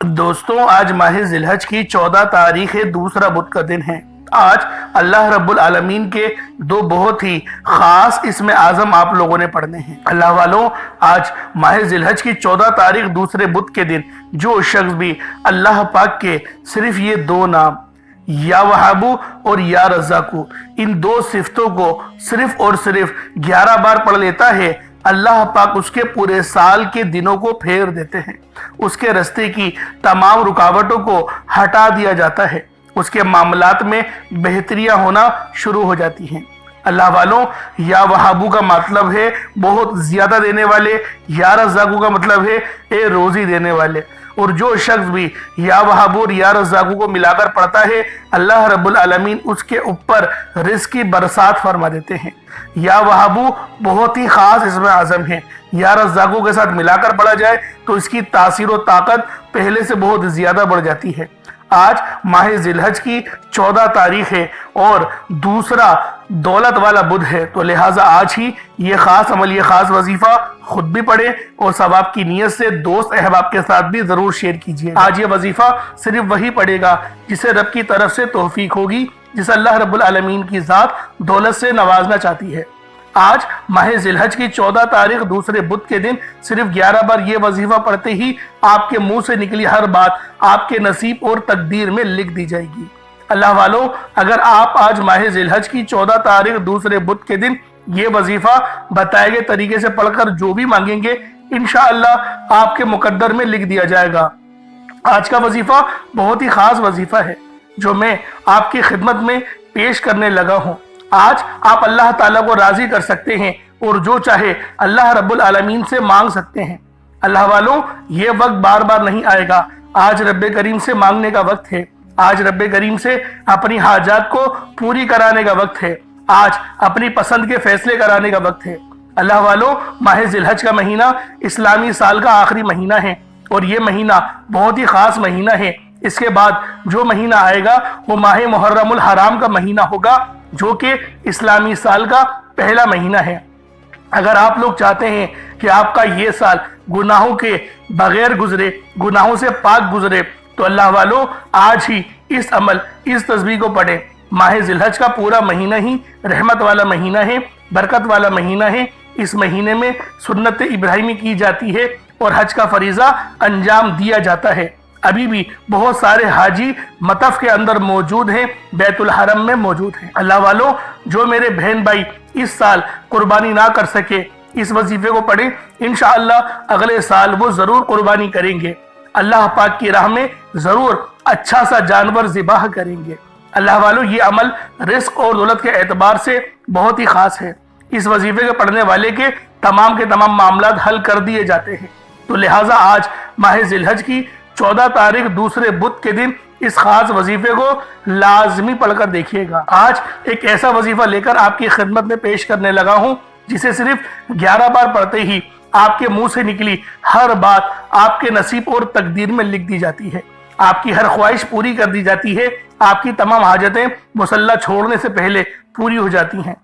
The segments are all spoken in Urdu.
دوستوں آج ماہ ذی الحج کی 14 تاریخ دوسرا بدھ کا دن ہے۔ آج اللہ رب العالمین کے دو بہت ہی خاص اسم اعظم آپ لوگوں نے پڑھنے ہیں۔ اللہ والوں، آج ماہ ذی الحج کی 14 تاریخ دوسرے بدھ کے دن جو شخص بھی اللہ پاک کے صرف یہ دو نام یا وہابو اور یا رزاقو، ان دو صفتوں کو صرف اور صرف 11 بار پڑھ لیتا ہے، اللہ پاک اس کے پورے سال کے دنوں کو پھیر دیتے ہیں، اس کے راستے کی تمام رکاوٹوں کو ہٹا دیا جاتا ہے، اس کے معاملات میں بہتریاں ہونا شروع ہو جاتی ہیں۔ اللہ والوں، یا وہابو کا مطلب ہے بہت زیادہ دینے والے، یا رزاقو کا مطلب ہے اے روزی دینے والے، اور جو شخص بھی یا وہابو اور یا رزاقو کو ملا کر پڑھتا ہے، اللہ رب العالمین اس کے اوپر رزق کی برسات فرما دیتے ہیں۔ یا وہابو بہت ہی خاص اسم اعظم ہے، یا رزاقو کے ساتھ ملا کر پڑھا جائے تو اس کی تاثیر و طاقت پہلے سے بہت زیادہ بڑھ جاتی ہے۔ آج ماہ ذی الحج کی 14 تاریخ ہے اور دوسرا دولت والا بدھ ہے، تو لہٰذا آج ہی یہ خاص عمل، یہ خاص وظیفہ خود بھی پڑھیں اور ثواب کی نیت سے دوست احباب کے ساتھ بھی ضرور شیئر کیجیے۔ آج یہ وظیفہ صرف وہی پڑھے گا جسے رب کی طرف سے توفیق ہوگی، جس اللہ رب العالمین کی ذات دولت سے نوازنا چاہتی ہے۔ آج ماہ ذی الحج کی 14 تاریخ دوسرے بدھ کے دن صرف 11 بار یہ وظیفہ پڑھتے ہی آپ کے منہ سے نکلی ہر بات آپ کے نصیب اور تقدیر میں لکھ دی جائے گی۔ اللہ والوں، اگر آپ آج ماہ ذی الحج کی 14 تاریخ دوسرے بدھ کے دن یہ وظیفہ بتائے گئے طریقے سے پڑھ کر جو بھی مانگیں گے، انشاءاللہ آپ کے مقدر میں لکھ دیا جائے گا۔ آج کا وظیفہ بہت ہی خاص وظیفہ ہے جو میں آپ کی خدمت میں پیش کرنے لگا ہوں۔ آج آپ اللہ تعالیٰ کو راضی کر سکتے ہیں اور جو چاہے اللہ رب العالمین سے مانگ سکتے ہیں۔ اللہ والوں، یہ وقت بار بار نہیں آئے گا، آج رب کریم سے مانگنے کا وقت ہے، آج رب کریم سے اپنی حاجات کو پوری کرانے کا وقت ہے، آج اپنی پسند کے فیصلے کرانے کا وقت ہے۔ اللہ والوں، ماہ ذی الحج کا مہینہ اسلامی سال کا آخری مہینہ ہے اور یہ مہینہ بہت ہی خاص مہینہ ہے۔ اس کے بعد جو مہینہ آئے گا وہ ماہ محرم الحرام کا مہینہ ہوگا، جو کہ اسلامی سال کا پہلا مہینہ ہے۔ اگر آپ لوگ چاہتے ہیں کہ آپ کا یہ سال گناہوں کے بغیر گزرے، گناہوں سے پاک گزرے، تو اللہ والوں آج ہی اس عمل، اس تسبیح کو پڑھیں۔ ماہ ذی الحج کا پورا مہینہ ہی رحمت والا مہینہ ہے، برکت والا مہینہ ہے۔ اس مہینے میں سنت ابراہیمی کی جاتی ہے اور حج کا فریضہ انجام دیا جاتا ہے۔ ابھی بھی بہت سارے حاجی مطف کے اندر موجود ہیں، بیت الحرم میں موجود ہیں۔ اللہ والوں، جو میرے بہن بھائی اس سال قربانی نہ کر سکے، اس وظیفے کو پڑھیں، انشاءاللہ اگلے سال وہ ضرور قربانی کریں گے، اللہ پاک کی راہ میں ضرور اچھا سا جانور ذبح کریں گے۔ اللہ والوں، یہ عمل رزق اور دولت کے اعتبار سے بہت ہی خاص ہے۔ اس وظیفے کے پڑھنے والے کے تمام معاملات حل کر دیے جاتے ہیں، تو لہٰذا آج ماہ ذی الحج کی 14 تاریخ دوسرے بدھ کے دن اس خاص وظیفے کو لازمی پڑھ کر دیکھیے گا۔ آج ایک ایسا وظیفہ لے کر آپ کی خدمت میں پیش کرنے لگا ہوں جسے صرف 11 بار پڑھتے ہی آپ کے منہ سے نکلی ہر بات آپ کے نصیب اور تقدیر میں لکھ دی جاتی ہے، آپ کی ہر خواہش پوری کر دی جاتی ہے، آپ کی تمام حاجتیں مصلی چھوڑنے سے پہلے پوری ہو جاتی ہیں۔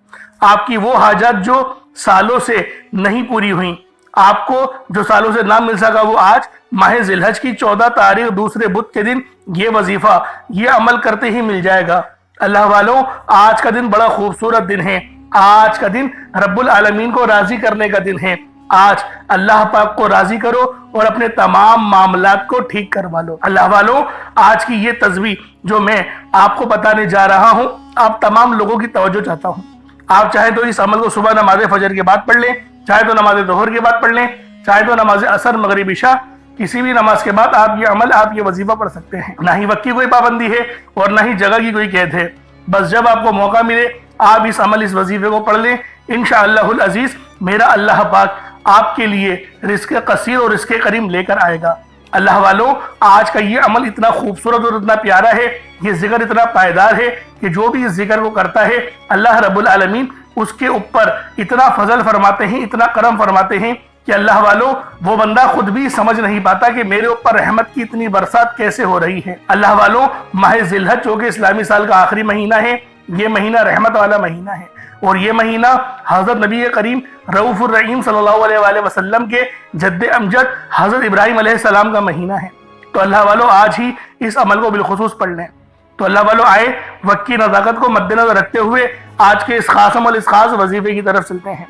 آپ کی وہ حاجات جو سالوں سے نہیں پوری ہوئیں، آپ کو جو سالوں سے نہ مل سکا، وہ آج ماہ ذی الحج کی 14 تاریخ دوسرے بدھ کے دن یہ وظیفہ، یہ عمل کرتے ہی مل جائے گا۔ اللہ والوں، آج کا دن بڑا خوبصورت دن ہے، آج کا دن رب العالمین کو راضی کرنے کا دن ہے۔ آج اللہ پاک کو راضی کرو اور اپنے تمام معاملات کو ٹھیک کروا لو۔ اللہ والوں، آج کی یہ تسبیح جو میں آپ کو بتانے جا رہا ہوں، آپ تمام لوگوں کی توجہ چاہتا ہوں۔ آپ چاہیں تو اس عمل کو صبح نماز فجر کے بعد پڑھ لیں، چاہے تو نماز ظہر کے بعد پڑھ لیں، چاہے تو نماز عصر، مغرب، عشاء، کسی بھی نماز کے بعد آپ یہ عمل، آپ یہ وظیفہ پڑھ سکتے ہیں۔ نہ ہی وقت کی کوئی پابندی ہے اور نہ ہی جگہ کی کوئی قید ہے، بس جب آپ کو موقع ملے آپ اس عمل، اس وظیفے کو پڑھ لیں، انشاءاللہ العزیز میرا اللہ پاک آپ کے لیے رزق کثیر اور رزق کریم لے کر آئے گا۔ اللہ والوں، آج کا یہ عمل اتنا خوبصورت اور اتنا پیارا ہے، یہ ذکر اتنا پائیدار ہے کہ جو بھی اس ذکر کو کرتا ہے اللہ رب العالمین اس کے اوپر اتنا فضل فرماتے ہیں، اتنا کرم فرماتے ہیں کہ اللہ والوں، وہ بندہ خود بھی سمجھ نہیں پاتا کہ میرے اوپر رحمت کی اتنی برسات کیسے ہو رہی ہے۔ اللہ والوں، ماہ ذی الحج جو کہ اسلامی سال کا آخری مہینہ ہے، یہ مہینہ رحمت والا مہینہ ہے اور یہ مہینہ حضرت نبی کریم رؤوف الرحیم صلی اللہ علیہ وسلم کے جد امجد حضرت ابراہیم علیہ السلام کا مہینہ ہے۔ تو اللہ والوں آج ہی اس عمل کو بالخصوص پڑھ لیں۔ تو اللہ والوں آئے وقت کی نزاکت کو مد نظر رکھتے ہوئے آج کے اس خاص عمل، اس خاص وظیفے کی طرف چلتے ہیں۔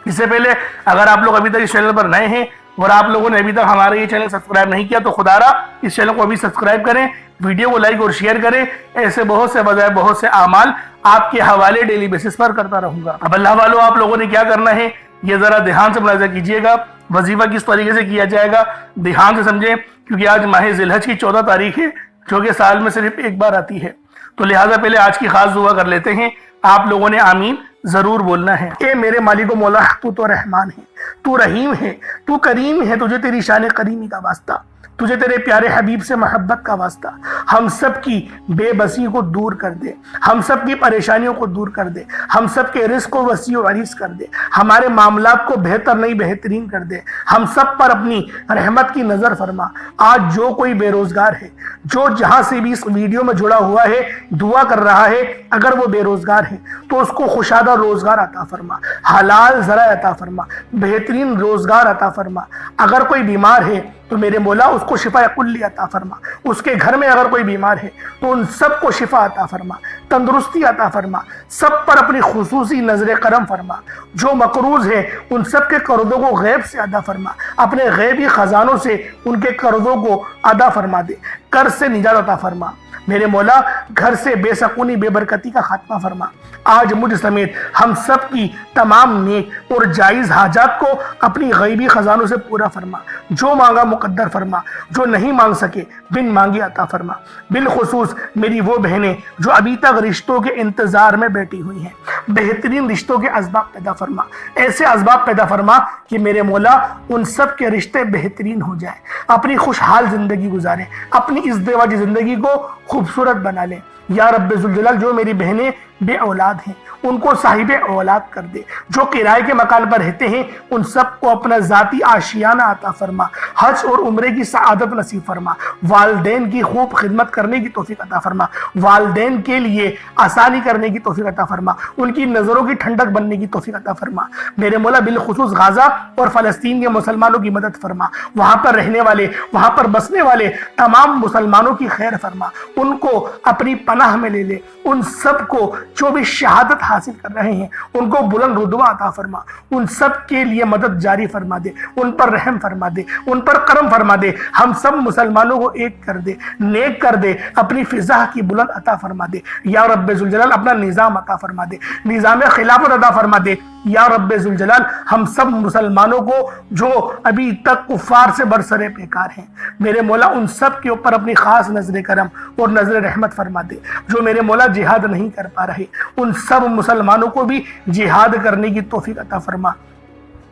اس سے پہلے اگر آپ لوگ ابھی تک اس چینل پر نئے ہیں اور آپ لوگوں نے ابھی تک ہمارا یہ چینل سبسکرائب نہیں کیا تو خدا را اس چینل کو ابھی سبسکرائب کریں، ویڈیو کو لائک اور شیئر کریں۔ ایسے بہت سے بجائے بہت سے اعمال آپ کے حوالے ڈیلی بیسس پر کرتا رہوں گا۔ اب اللہ والوں آپ لوگوں نے کیا کرنا ہے یہ ذرا دھیان سے ملاحظہ کیجئے گا۔ وظیفہ کس طریقے سے کیا جائے گا دھیان سے سمجھیں، کیونکہ آج ماہ ذی الحج کی 14 تاریخ ہے جو کہ سال میں صرف ایک بار آتی ہے، تو لہٰذا پہلے آج کی خاص دعا کر لیتے ہیں۔ آپ لوگوں نے آمین ضرور بولنا ہے۔ اے میرے مالک و مولا، تو رحمان ہے، تو رحیم ہے، تو کریم ہے، تجھے تیری شان کریمی کا واسطہ، تجھے تیرے پیارے حبیب سے محبت کا واسطہ، ہم سب کی بے بسی کو دور کر دے، ہم سب کی پریشانیوں کو دور کر دے، ہم سب کے رزق کو وسیع و عریض کر دے، ہمارے معاملات کو بہتر نہیں بہترین کر دے، ہم سب پر اپنی رحمت کی نظر فرما۔ آج جو کوئی بے روزگار ہے، جو جہاں سے بھی اس ویڈیو میں جڑا ہوا ہے دعا کر رہا ہے، اگر وہ بے روزگار ہے تو اس کو خوشادہ روزگار عطا فرما، حلال ذرائع عطا فرما، بہترین روزگار عطا فرما۔ اگر کوئی بیمار ہے تو میرے مولا اس کو شفا کلی عطا فرما، اس کے گھر میں اگر کوئی بیمار ہے تو ان سب کو شفا عطا فرما، تندرستی عطا فرما، سب پر اپنی خصوصی نظر کرم فرما۔ جو مقروض ہے ان سب کے قرضوں کو غیب سے ادا فرما، اپنے غیبی خزانوں سے ان کے قرضوں کو ادا فرما دے، قرض سے نجات عطا فرما۔ میرے مولا گھر سے بے سکونی بے برکتی کا خاتمہ فرما۔ آج مجھ سمیت ہم سب کی تمام نیک اور جائز حاجات کو اپنی غیبی خزانوں سے پورا فرما، جو مانگا مقدر فرما، جو نہیں مانگ سکے بن مانگے عطا فرما۔ بالخصوص میری وہ بہنیں جو ابھی تک رشتوں کے انتظار میں بیٹھی ہوئی ہیں، بہترین رشتوں کے اسباب پیدا فرما، ایسے اسباب پیدا فرما کہ میرے مولا ان سب کے رشتے بہترین ہو جائیں، اپنی خوشحال زندگی گزاریں، اپنی ازدواجی زندگی کو خوبصورت بنا لیں۔ یا رب ذوالجلال جو میری بہنیں بے اولاد ہیں ان کو صاحب اولاد کر دے، جو کرائے کے مکان پر رہتے ہیں ان سب کو اپنا ذاتی آشیانہ عطا فرما، حج اور عمرے کی سعادت نصیب فرما، والدین کی خوب خدمت کرنے کی توفیق عطا فرما، والدین کے لیے آسانی کرنے کی توفیق عطا فرما، ان کی نظروں کی ٹھنڈک بننے کی توفیق عطا فرما۔ میرے مولا بالخصوص غزہ اور فلسطین کے مسلمانوں کی مدد فرما، وہاں پر رہنے والے، وہاں پر بسنے والے تمام مسلمانوں کی خیر فرما، ان کو اپنی پناہ میں لے لے، ان سب کو جو بھی شہادت حاصل کر رہے ہیں ان کو بلند رتبہ عطا فرما، ان سب کے لیے مدد جاری فرما دے، ان پر رحم فرما دے، ان پر کرم فرما دے، ہم سب مسلمانوں کو ایک کر دے، نیک کر دے، اپنی فضا کی بلند عطا فرما دے۔ یا رب ذوالجلال اپنا نظام عطا فرما دے، نظام خلافت عطا فرما دے۔ یا رب ذوالجلال ہم سب مسلمانوں کو جو ابھی تک کفار سے برسرے پیکار ہیں میرے مولا ان سب کے اوپر اپنی خاص نظر کرم اور نظر رحمت فرما دے۔ جو میرے مولا جہاد نہیں کر پا رہے ان سب مسلمانوں کو بھی جہاد کرنے کی توفیق عطا فرما،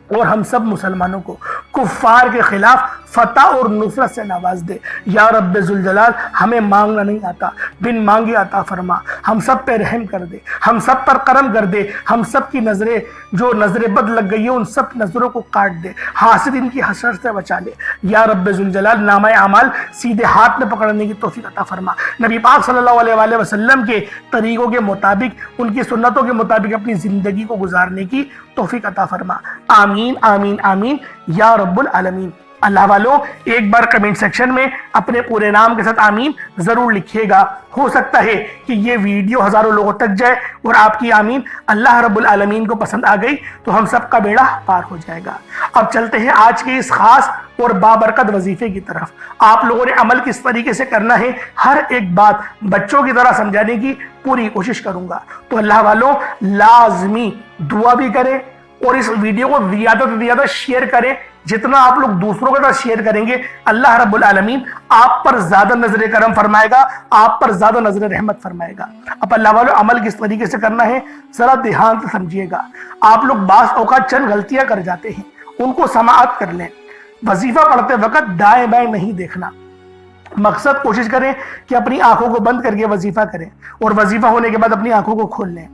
اور ہم سب مسلمانوں کو کفار کے خلاف فتح اور نصرت سے نواز دے۔ یا رب ذوالجلال ہمیں مانگنا نہیں آتا، بن مانگے عطا فرما، ہم سب پہ رحم کر دے، ہم سب پر کرم کر دے، ہم سب کی نظریں جو نظر بد لگ گئی ہیں ان سب نظروں کو کاٹ دے، حاسد ان کی حسرت سے بچا لے۔ یا رب ذوالجلال نامہ اعمال سیدھے ہاتھ میں پکڑنے کی توفیق عطا فرما، نبی پاک صلی اللہ علیہ وآلہ وسلم کے طریقوں کے مطابق، ان کی سنتوں کے مطابق اپنی زندگی کو گزارنے کی توفیق عطا فرما۔ آمین آمین آمین یا رب العالمین۔ اللہ والوں ایک بار کمنٹ سیکشن میں اپنے پورے نام کے ساتھ آمین ضرور لکھیے گا، ہو سکتا ہے کہ یہ ویڈیو ہزاروں لوگوں تک جائے اور آپ کی آمین اللہ رب العالمین کو پسند آ گئی تو ہم سب کا بیڑا پار ہو جائے گا۔ اب چلتے ہیں آج کے اس خاص اور بابرکت وظیفے کی طرف۔ آپ لوگوں نے عمل کس طریقے سے کرنا ہے ہر ایک بات بچوں کی طرح سمجھانے کی پوری کوشش کروں گا، تو اللہ والوں لازمی دعا بھی کریں اور اس ویڈیو کو زیادہ سے زیادہ شیئر کریں۔ جتنا آپ لوگ دوسروں کے ساتھ شیئر کریں گے اللہ رب العالمین آپ پر زیادہ نظر کرم فرمائے گا، آپ پر زیادہ نظر رحمت فرمائے گا۔ اب اللہ والوں عمل کس طریقے سے کرنا ہے ذرا دھیان سے سمجھیے گا۔ آپ لوگ بعض اوقات چند غلطیاں کر جاتے ہیں، ان کو سماعت کر لیں۔ وظیفہ پڑھتے وقت دائیں بائیں نہیں دیکھنا، مقصد کوشش کریں کہ اپنی آنکھوں کو بند کر کے وظیفہ کریں اور وظیفہ ہونے کے بعد اپنی آنکھوں کو کھول لیں،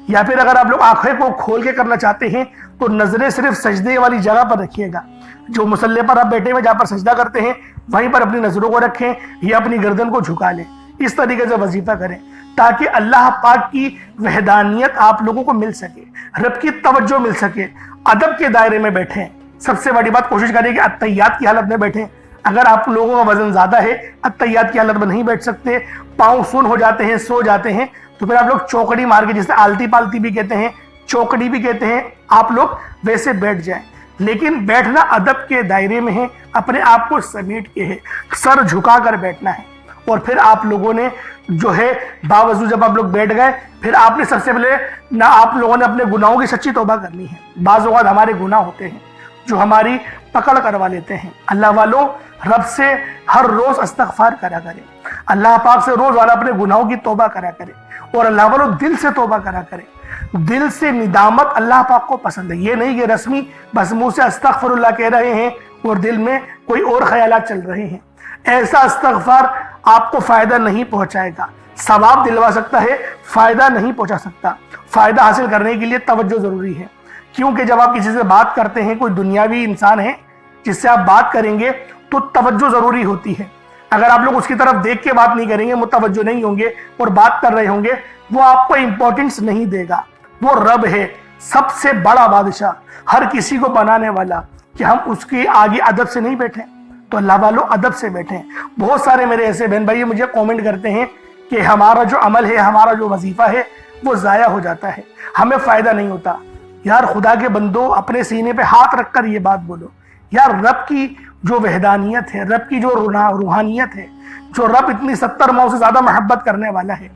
یا پھر اگر آپ لوگ آنکھیں کو کھول کے کرنا چاہتے ہیں تو نظریں صرف سجدے والی جگہ پر رکھیے گا، جو مصلی پر آپ بیٹھے ہوئے جہاں پر سجدہ کرتے ہیں وہیں پر اپنی نظروں کو رکھیں یا اپنی گردن کو جھکا لیں۔ اس طریقے سے وظیفہ کریں تاکہ اللہ پاک کی وحدانیت آپ لوگوں کو مل سکے، رب کی توجہ مل سکے، ادب کے دائرے میں بیٹھیں۔ سب سے بڑی بات کوشش کریں کہ اتحیات کی حالت میں بیٹھیں، اگر آپ لوگوں کا وزن زیادہ ہے، اتحیات کی حالت میں نہیں بیٹھ سکتے، پاؤں سن ہو جاتے ہیں، سو جاتے ہیں، تو پھر آپ لوگ چوکڑی مار کے، جسے آلتی پالتی بھی کہتے ہیں، چوکڑی بھی کہتے ہیں، آپ لوگ ویسے بیٹھ جائیں۔ لیکن بیٹھنا ادب کے دائرے میں ہے، اپنے آپ کو سمیٹ کے ہے، سر جھکا کر بیٹھنا ہے۔ اور پھر آپ لوگوں نے جو ہے باوضو جب آپ لوگ بیٹھ گئے، پھر آپ نے سب سے پہلے نہ آپ لوگوں نے اپنے گناہوں کی سچی توبہ کرنی ہے۔ بعض اوقات ہمارے گناہ ہوتے ہیں جو ہماری پکڑ کروا لیتے ہیں۔ اللہ والوں، رب سے ہر روز استغفار کرا کرے، اللہ پاک سے روز والا اپنے گناہوں کی توبہ کرا کرے، اور اللہ والوں دل سے توبہ کرا کرے۔ دل سے ندامت اللہ پاک کو پسند ہے، یہ نہیں کہ رسمی بس منہ سے استغفر اللہ کہہ رہے ہیں اور دل میں کوئی اور خیالات چل رہے ہیں۔ ایسا استغفار آپ کو فائدہ نہیں پہنچائے گا، ثواب دلوا سکتا ہے، فائدہ نہیں پہنچا سکتا۔ فائدہ حاصل کرنے کے لیے توجہ ضروری ہے، کیونکہ جب آپ کسی سے بات کرتے ہیں، کوئی دنیاوی انسان ہے جس سے آپ بات کریں گے تو توجہ ضروری ہوتی ہے۔ اگر آپ لوگ اس کی طرف دیکھ کے بات نہیں کریں گے، متوجہ نہیں ہوں گے اور بات کر رہے ہوں گے، وہ آپ کو امپورٹنس نہیں دے گا۔ وہ رب ہے، سب سے بڑا بادشاہ، ہر کسی کو بنانے والا، کہ ہم اس کے آگے ادب سے نہیں بیٹھیں۔ تو اللہ والوں ادب سے بیٹھیں۔ بہت سارے میرے ایسے بہن بھائی مجھے کومنٹ کرتے ہیں کہ ہمارا جو عمل ہے، ہمارا جو وظیفہ ہے، وہ ضائع ہو جاتا ہے، ہمیں فائدہ نہیں ہوتا۔ یار خدا کے بندو، اپنے سینے پہ ہاتھ رکھ کر یہ بات بولو، یار رب کی جو وحدانیت ہے، رب کی جو روحانیت ہے، جو رب اتنی 70 ماؤں سے زیادہ محبت کرنے والا ہے،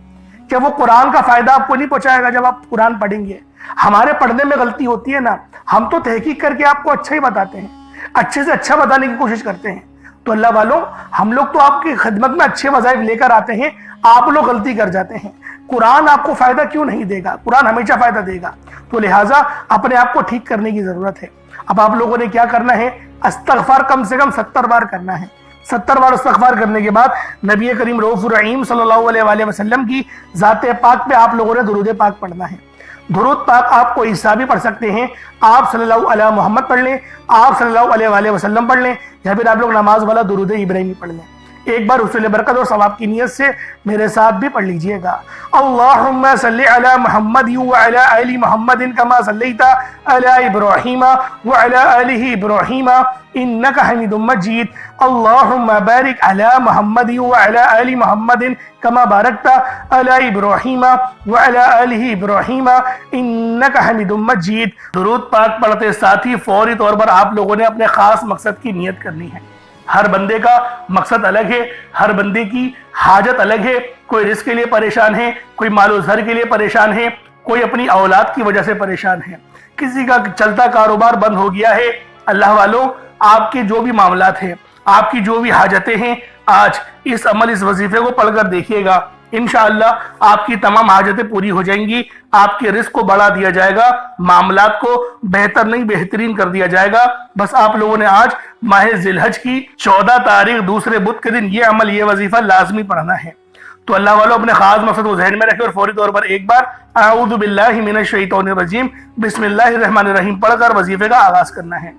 کہ وہ قرآن کا فائدہ آپ کو نہیں پہنچائے گا جب آپ قرآن پڑھیں گے۔ ہمارے پڑھنے میں غلطی ہوتی ہے نا، ہم تو تحقیق کر کے آپ کو اچھا ہی بتاتے ہیں، اچھے سے اچھا بتانے کی کوشش کرتے ہیں۔ تو اللہ والوں، ہم لوگ تو آپ کی خدمت میں اچھے وظائف لے کر آتے ہیں، آپ لوگ غلطی کر جاتے ہیں۔ قرآن آپ کو فائدہ کیوں نہیں دے گا؟ قرآن ہمیشہ فائدہ دے گا۔ تو لہٰذا اپنے آپ کو ٹھیک کرنے کی ضرورت ہے۔ اب آپ لوگوں نے کیا کرنا ہے؟ استغفار کم سے کم 70 بار کرنا ہے۔ 70 بار استغفار کرنے کے بعد نبی کریم رؤوف الرحیم صلی اللہ علیہ وآلہ وسلم کی ذات پاک پہ آپ لوگوں نے درود پاک پڑھنا ہے۔ درود پاک آپ کو عیسیٰ بھی پڑھ سکتے ہیں، آپ صلی اللہ علیہ محمد پڑھ لیں، آپ صلی اللہ علیہ وآلہ وسلم پڑھ لیں، یا پھر آپ لوگ نماز والا درود ابراہیمی پڑھ لیں۔ ایک بار حصول برکت اور ثواب کی نیت سے میرے ساتھ بھی پڑھ لیجئے گا۔ اللہم صلی علی محمد وعلی آل محمد کما صلیت علی ابراہیم وعلی آل ابراہیم انک حمید مجید۔ اللہم بارک علی محمد وعلی آل محمد کما بارکت علی ابراہیم وعلی آل ابراہیم انک حمید مجید۔ درود پاک پڑھتے ساتھ ہی فوری طور پر آپ لوگوں نے اپنے خاص مقصد کی نیت کرنی ہے۔ ہر بندے کا مقصد الگ ہے، ہر بندے کی حاجت الگ ہے۔ کوئی رزق کے لیے پریشان ہے، کوئی مال و زر کے لیے پریشان ہے، کوئی اپنی اولاد کی وجہ سے پریشان ہے، کسی کا چلتا کاروبار بند ہو گیا ہے۔ اللہ والوں، آپ کے جو بھی معاملات ہیں، آپ کی جو بھی حاجتیں ہیں، آج اس عمل، اس وظیفے کو پڑھ کر دیکھیے گا، انشاءاللہ آپ کی تمام حاجتیں پوری ہو جائیں گی، آپ کے رزق کو بڑھا دیا جائے گا، معاملات کو بہتر نہیں بہترین کر دیا جائے گا۔ بس آپ لوگوں نے آج ماہ ذی الحج کی 14 تاریخ دوسرے بدھ کے دن یہ عمل، یہ وظیفہ لازمی پڑھنا ہے۔ تو اللہ والوں اپنے خاص مقصد کو ذہن میں رکھے اور فوری طور پر ایک بار اعوذ باللہ من الشیطان الرجیم بسم اللہ الرحمن الرحیم پڑھ کر وظیفے کا آغاز کرنا ہے۔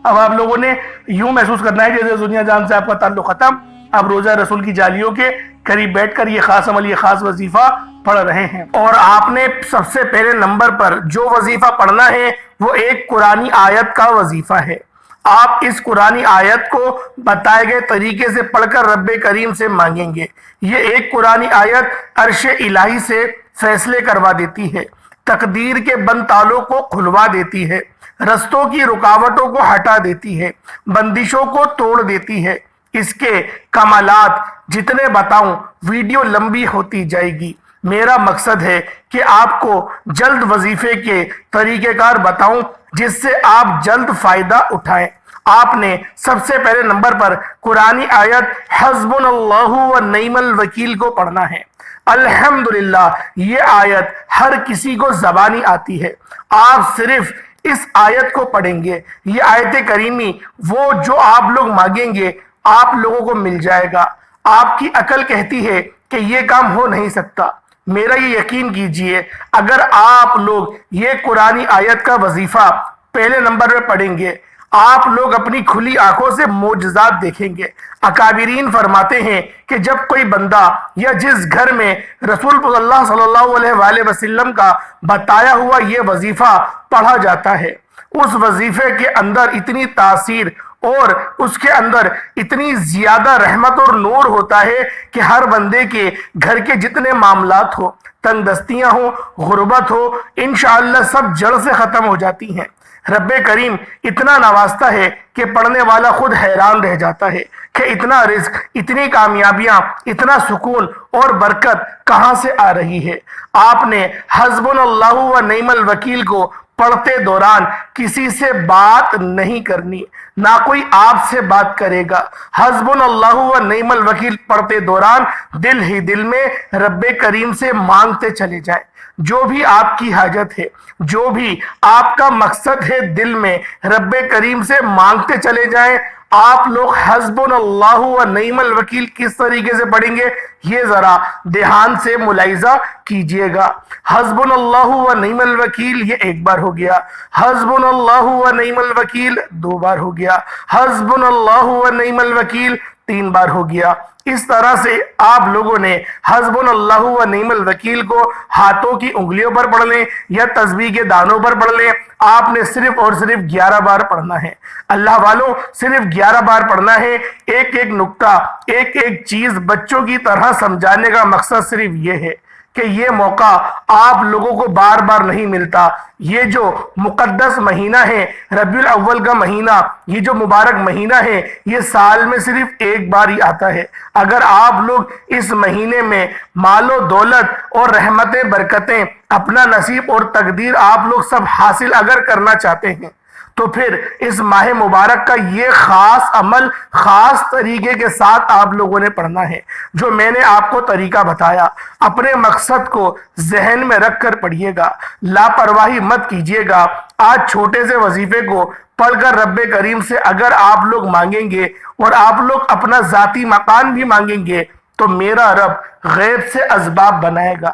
اب آپ لوگوں نے یوں محسوس کرنا ہے جیسے دنیا جان سے آپ کا تعلق ختم، اب روزہ رسول کی جالیوں کے قریب بیٹھ کر یہ خاص عمل، یہ خاص وظیفہ پڑھ رہے ہیں۔ اور آپ نے سب سے پہلے نمبر پر جو وظیفہ پڑھنا ہے وہ ایک قرآنی آیت کا وظیفہ ہے۔ آپ اس قرآنی آیت کو بتائے گئے طریقے سے پڑھ کر رب کریم سے مانگیں گے۔ یہ ایک قرآنی آیت عرش الہی سے فیصلے کروا دیتی ہے، تقدیر کے بند تالوں کو کھلوا دیتی ہے، رستوں کی رکاوٹوں کو ہٹا دیتی ہے، بندشوں کو توڑ دیتی ہے۔ اس کے کمالات جتنے بتاؤں ویڈیو لمبی ہوتی جائے گی۔ میرا مقصد ہے کہ آپ کو جلد وظیفے کے طریقہ کار بتاؤں جس سے آپ جلد فائدہ اٹھائیں۔ آپ نے سب سے پہلے نمبر پر قرآنی آیت حسبنا اللہ و نعم الوکیل کو پڑھنا ہے۔ الحمدللہ یہ آیت ہر کسی کو زبانی آتی ہے، آپ صرف اس آیت کو پڑھیں گے، یہ آیت کریمی وہ جو آپ لوگ مانگیں گے آپ لوگوں کو مل جائے گا۔ آپ کی عقل کہتی ہے کہ یہ کام ہو نہیں سکتا، میرا یہ یقین کیجئے، اگر آپ لوگ یہ قرآنی آیت کا وظیفہ پہلے نمبر پہ پڑھیں گے آپ لوگ اپنی کھلی آنکھوں سے معجزات دیکھیں گے۔ اکابرین فرماتے ہیں کہ جب کوئی بندہ یا جس گھر میں رسول اللہ صلی اللہ علیہ وآلہ وسلم کا بتایا ہوا یہ وظیفہ پڑھا جاتا ہے، اس وظیفے کے اندر اتنی تاثیر اور اس کے اندر اتنی زیادہ رحمت اور نور ہوتا ہے کہ ہر بندے کے گھر کے جتنے معاملات ہو، تنگ دستیاں ہو، غربت ہو، انشاءاللہ سب جڑ سے ختم ہو جاتی ہیں۔ رب کریم اتنا نوازتا ہے کہ پڑھنے والا خود حیران رہ جاتا ہے کہ اتنا رزق، اتنی کامیابیاں، اتنا سکون اور برکت کہاں سے آ رہی ہے۔ آپ نے حسبنا اللہ و نعم الوکیل کو پڑھتے دوران کسی سے بات نہیں کرنی، نہ کوئی آپ سے بات کرے گا۔ حسبنا اللہ و نعم الوکیل پڑھتے دوران دل ہی دل میں رب کریم سے مانگتے چلے جائیں۔ جو بھی آپ کی حاجت ہے، جو بھی آپ کا مقصد ہے، دل میں رب کریم سے مانگتے چلے جائیں۔ آپ لوگ حسبنا اللہ و نعم الوکیل کس طریقے سے پڑھیں گے، یہ ذرا دھیان سے ملاحظہ کیجئے گا۔ حسبنا اللہ و نعم الوکیل یہ ایک بار ہو گیا، حسبنا اللہ و نعم الوکیل دو بار ہو گیا، حسبنا اللہ و نعم الوکیل تین بار ہو گیا۔ اس طرح سے آپ لوگوں نے حسبنا اللہ و نعم الوکیل کو ہاتھوں کی انگلیوں پر پڑھ لیں یا تسبیح کے دانوں پر پڑھ لیں۔ آپ نے صرف اور صرف 11 بار پڑھنا ہے۔ اللہ والوں، صرف 11 بار پڑھنا ہے۔ ایک ایک نقطہ، ایک ایک چیز بچوں کی طرح سمجھانے کا مقصد صرف یہ ہے کہ یہ موقع آپ لوگوں کو بار بار نہیں ملتا۔ یہ جو مقدس مہینہ ہے، ربیع الاول کا مہینہ، یہ جو مبارک مہینہ ہے، یہ سال میں صرف ایک بار ہی آتا ہے۔ اگر آپ لوگ اس مہینے میں مال و دولت اور رحمتیں، برکتیں، اپنا نصیب اور تقدیر آپ لوگ سب حاصل اگر کرنا چاہتے ہیں تو پھر اس ماہ مبارک کا یہ خاص عمل خاص طریقے کے ساتھ آپ لوگوں نے پڑھنا ہے۔ جو میں نے آپ کو طریقہ بتایا، اپنے مقصد کو ذہن میں رکھ کر پڑھیے گا، لاپرواہی مت کیجیے گا۔ آج چھوٹے سے وظیفے کو پڑھ کر رب کریم سے اگر آپ لوگ مانگیں گے اور آپ لوگ اپنا ذاتی مکان بھی مانگیں گے تو میرا رب غیب سے اسباب بنائے گا۔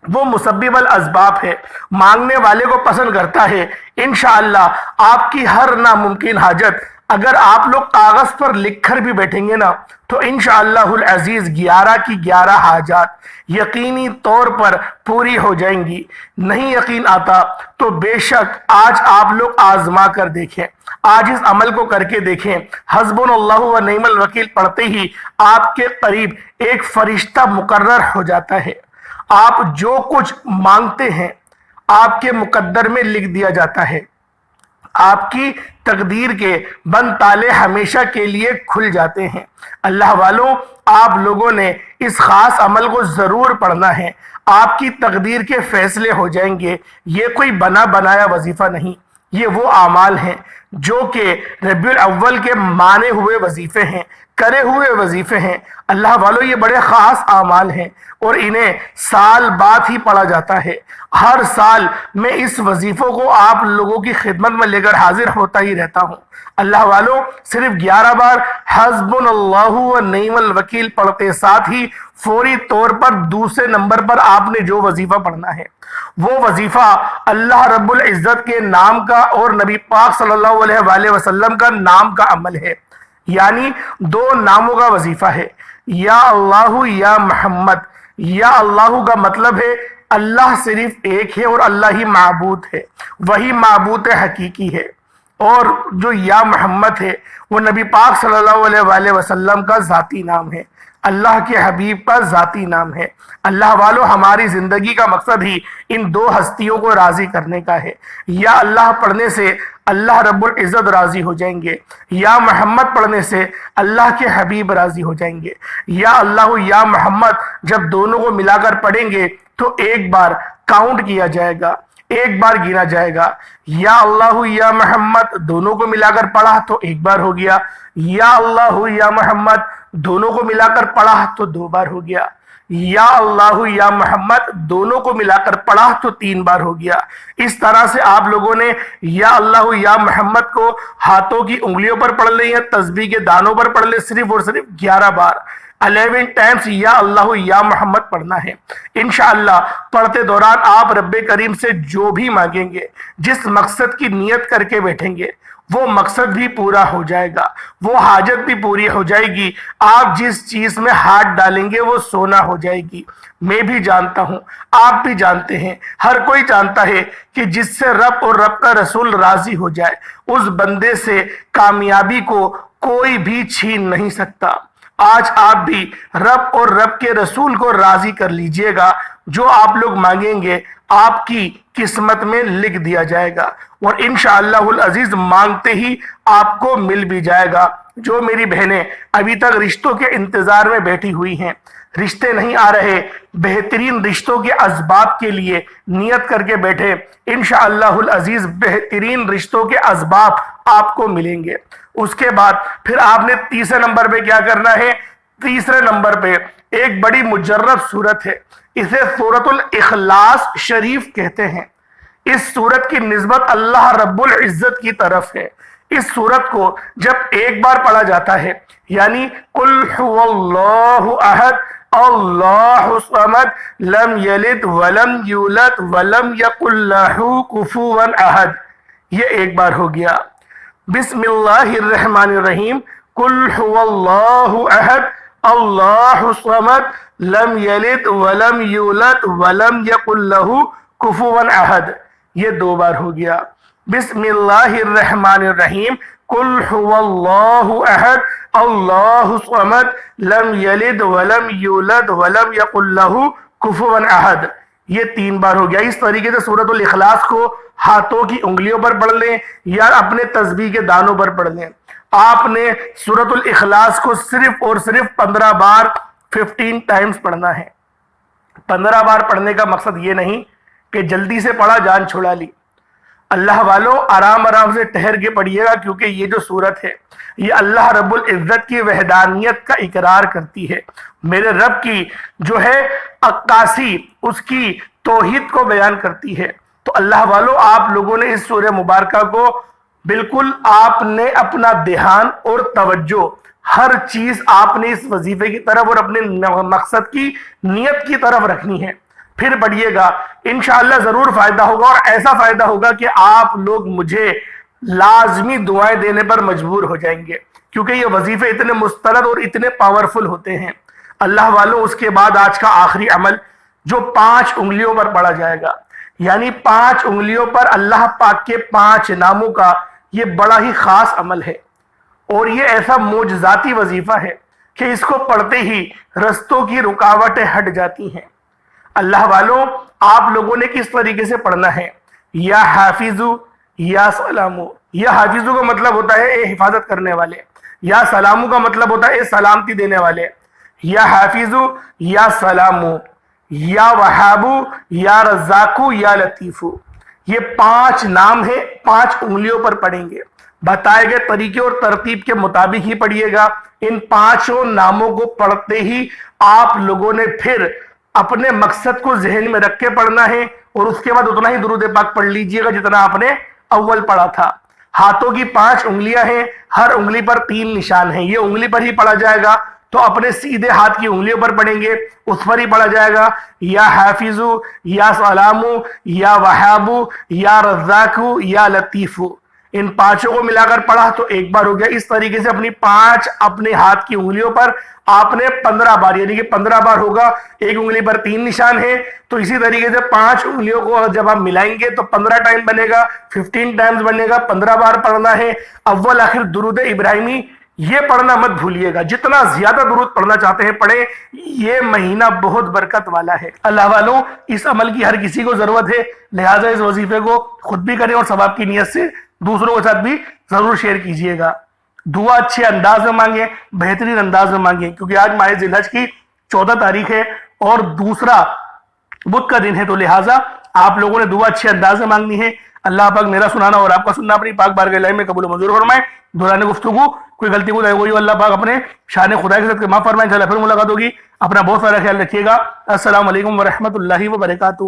وہ مسبب الاسباب ہے، مانگنے والے کو پسند کرتا ہے۔ انشاءاللہ آپ کی ہر ناممکن حاجت اگر آپ لوگ کاغذ پر لکھ کر بھی بیٹھیں گے نا تو انشاءاللہ العزیز 11 کی 11 حاجات یقینی طور پر پوری ہو جائیں گی۔ نہیں یقین آتا تو بے شک آج آپ لوگ آزما کر دیکھیں، آج اس عمل کو کر کے دیکھیں۔ حسبنا اللہ و نعم الوکیل پڑھتے ہی آپ کے قریب ایک فرشتہ مقرر ہو جاتا ہے۔ آپ جو کچھ مانگتے ہیں آپ کے مقدر میں لکھ دیا جاتا ہے۔ آپ کی تقدیر کے بند تالے ہمیشہ کے لیے کھل جاتے ہیں۔ اللہ والوں، آپ لوگوں نے اس خاص عمل کو ضرور پڑھنا ہے۔ آپ کی تقدیر کے فیصلے ہو جائیں گے۔ یہ کوئی بنا بنایا وظیفہ نہیں، یہ وہ اعمال ہیں جو کہ ربیع الاول کے مانے ہوئے وظیفے ہیں، کرے ہوئے وظیفے ہیں۔ اللہ والوں، یہ بڑے خاص اعمال ہیں اور انہیں سال بعد ہی پڑھا جاتا ہے۔ ہر سال میں اس وظیفوں کو آپ لوگوں کی خدمت میں لے کر حاضر ہوتا ہی رہتا ہوں۔ اللہ والوں، صرف 11 بار حسبنا اللہ و نعم الوکیل پڑھتے ساتھ ہی فوری طور پر دوسرے نمبر پر آپ نے جو وظیفہ پڑھنا ہے وہ وظیفہ اللہ رب العزت کے نام کا اور نبی پاک صلی اللہ علیہ وآلہ وسلم کا نام کا عمل ہے، یعنی 2 ناموں کا وظیفہ ہے۔ یا اللہ یا محمد۔ یا اللہ کا مطلب ہے اللہ صرف ایک ہے اور اللہ ہی معبود ہے، وہی معبود حقیقی ہے۔ اور جو یا محمد ہے وہ نبی پاک صلی اللہ علیہ وآلہ وسلم کا ذاتی نام ہے، اللہ کے حبیب کا ذاتی نام ہے۔ اللہ والو، ہماری زندگی کا مقصد ہی ان 2 ہستیوں کو راضی کرنے کا ہے۔ یا اللہ پڑھنے سے اللہ رب العزت راضی ہو جائیں گے، یا محمد پڑھنے سے اللہ کے حبیب راضی ہو جائیں گے۔ یا اللہ یا محمد جب دونوں کو ملا کر پڑھیں گے تو ایک بار کاؤنٹ کیا جائے گا، ایک بار گنا جائے گا۔ یا اللہ یا محمد دونوں کو ملا کر پڑھا تو ایک بار ہو گیا، یا اللہ یا محمد دونوں کو ملا کر پڑھا تو 2 بار ہو گیا، یا اللہ یا محمد دونوں کو ملا کر پڑھا تو 3 بار ہو گیا۔ اس طرح سے آپ لوگوں نے یا اللہ یا محمد کو ہاتھوں کی انگلیوں پر پڑھ لیں یا تسبیح کے دانوں پر پڑھ لیں، صرف اور صرف 11 بار 11 ٹائمز یا اللہ یا محمد پڑھنا ہے۔ انشاءاللہ پڑھتے دوران آپ رب کریم سے جو بھی مانگیں گے، جس مقصد کی نیت کر کے بیٹھیں گے، وہ مقصد بھی پورا ہو جائے گا، وہ حاجت بھی پوری ہو جائے گی، آپ جس چیز میں ہاتھ ڈالیں گے وہ سونا ہو جائے گی۔ میں بھی جانتا ہوں، آپ بھی جانتے ہیں، ہر کوئی جانتا ہے کہ جس سے رب اور رب کا رسول راضی ہو جائے اس بندے سے کامیابی کو کوئی بھی چھین نہیں سکتا۔ آج آپ بھی رب اور رب کے رسول کو راضی کر لیجئے گا، جو آپ لوگ مانگیں گے آپ کی قسمت میں لکھ دیا جائے گا، اور انشاءاللہ العزیز مانگتے ہی آپ کو مل بھی جائے گا۔ جو میری بہنیں ابھی تک رشتوں کے انتظار میں بیٹھی ہوئی ہیں، رشتے نہیں آ رہے، بہترین رشتوں کے اسباب کے لیے نیت کر کے بیٹھے، انشاءاللہ العزیز بہترین رشتوں کے اسباب آپ کو ملیں گے۔ اس کے بعد پھر آپ نے تیسرے نمبر پہ کیا کرنا ہے؟ تیسرے نمبر پہ ایک بڑی مجرب صورت ہے، اسے سورۃ الاخلاص شریف کہتے ہیں۔ اس سورت کی نسبت اللہ رب العزت کی طرف ہے۔ اس سورت کو جب ایک بار پڑھا جاتا ہے، یعنی قل هو اللہ احد اللہ الصمد لم یلد ولم یولد ولم یکن لہ کفوا احد، یہ ایک بار ہو گیا۔ بسم اللہ الرحمن الرحیم، قل هو اللہ احد اللہ الصمد لم یلد ولم یولد ولم یکن لہ کفوا احد، یہ دو بار ہو گیا۔ بسم اللہ الرحمن الرحیم، قل هو اللہ احد اللہ الصمد لم یلد ولم یولد ولم یکن لہ کفوا احد، یہ تین بار ہو گیا۔ اس طریقے سے سورۃ الاخلاص کو ہاتھوں کی انگلیوں پر پڑھ لیں یا اپنے تسبیح کے دانوں پر پڑھ لیں۔ آپ نے سورۃ الاخلاص کو صرف اور صرف 15 بار 15 ٹائمز پڑھنا ہے۔ 15 بار پڑھنے کا مقصد یہ نہیں کہ جلدی سے پڑھا جان چھڑا لی۔ اللہ والوں آرام آرام سے ٹھہر کے پڑھیے گا، کیونکہ یہ جو سورت ہے یہ اللہ رب العزت کی وحدانیت کا اقرار کرتی ہے، میرے رب کی جو ہے عکاسی، اس کی توحید کو بیان کرتی ہے۔ تو اللہ والوں آپ لوگوں نے اس سورہ مبارکہ کو بالکل آپ نے اپنا دھیان اور توجہ ہر چیز آپ نے اس وظیفے کی طرف اور اپنے مقصد کی نیت کی طرف رکھنی ہے۔ پھر پڑھیے گا، انشاءاللہ ضرور فائدہ ہوگا، اور ایسا فائدہ ہوگا کہ آپ لوگ مجھے لازمی دعائیں دینے پر مجبور ہو جائیں گے، کیونکہ یہ وظیفے اتنے مستند اور اتنے پاورفل ہوتے ہیں۔ اللہ والوں اس کے بعد آج کا آخری عمل جو 5 انگلیوں پر پڑھا جائے گا، یعنی 5 انگلیوں پر اللہ پاک کے 5 ناموں کا یہ بڑا ہی خاص عمل ہے، اور یہ ایسا معجزاتی وظیفہ ہے کہ اس کو پڑھتے ہی رستوں کی رکاوٹیں ہٹ جاتی ہیں۔ اللہ والوں آپ لوگوں نے کس طریقے سے پڑھنا ہے؟ یا حافظو یا سلامو۔ یا حافظو کا مطلب ہوتا ہے اے حفاظت کرنے والے، یا سلامو کا مطلب ہوتا ہے اے سلامتی دینے والے۔ یا حافظو یا سلامو، یا وہابو یا رزاقو یا لطیفو، یہ 5 نام ہیں، 5 انگلیوں پر پڑھیں گے۔ بتائے گئے طریقے اور ترتیب کے مطابق ہی پڑھیے گا۔ ان 5 ناموں کو پڑھتے ہی آپ لوگوں نے پھر اپنے مقصد کو ذہن میں رکھ کے پڑھنا ہے، اور اس کے بعد اتنا ہی درود پاک پڑھ لیجئے گا جتنا آپ نے اول پڑھا تھا۔ ہاتھوں کی 5 انگلیاں ہیں، ہر انگلی پر 3 نشان ہیں، یہ انگلی پر ہی پڑھا جائے گا، تو اپنے سیدھے ہاتھ کی انگلیوں پر پڑھیں گے، اس پر ہی پڑھا جائے گا۔ یا حافظو یا سلامو یا وہابو یا رزاقو یا لطیفو، ان 5 کو ملا کر پڑھا تو ایک بار ہو گیا۔ اس طریقے سے اپنی 5 اپنے ہاتھ کی انگلیوں پر آپ نے 15 بار، یعنی کہ 15 بار ہوگا، ایک انگلی پر 3 نشان ہے، تو اسی طریقے سے 5 انگلیوں کو جب آپ ملائیں گے تو 15 ٹائم بنے گا، 15 ٹائمز بنے گا، 15 بار پڑھنا ہے۔ اول آخر درود ابراہیمی یہ پڑھنا مت بھولیے گا، جتنا زیادہ درود پڑھنا چاہتے ہیں پڑھیں، یہ مہینہ بہت برکت والا ہے۔ اللہ والوں اس عمل کی ہر کسی کو ضرورت ہے، لہٰذا اس وظیفے کو خود بھی کریں اور ثواب کی نیت سے دوسروں کے ساتھ بھی ضرور شیئر کیجئے گا۔ دعا اچھے انداز میں مانگیں، بہترین انداز میں مانگیں، کیونکہ آج ماہ ذی الحج کی 14 تاریخ ہے اور دوسرا بدھ کا دن ہے، تو لہٰذا آپ لوگوں نے دعا اچھے انداز میں مانگنی ہے۔ اللہ پاک میرا سنانا اور آپ کا سننا اپنی پاک بارگاہ الہی میں قبول و منظور فرمائے۔ دوران گفتگو کوئی غلطی کوئی ہوئی اللہ پاک اپنے شان خدا کے ساتھ معاف فرمائے۔ انشاءاللہ پھر ملاقات ہوگی، اپنا بہت سارا خیال رکھیے گا۔ السلام علیکم ورحمۃ اللہ وبرکاتہ۔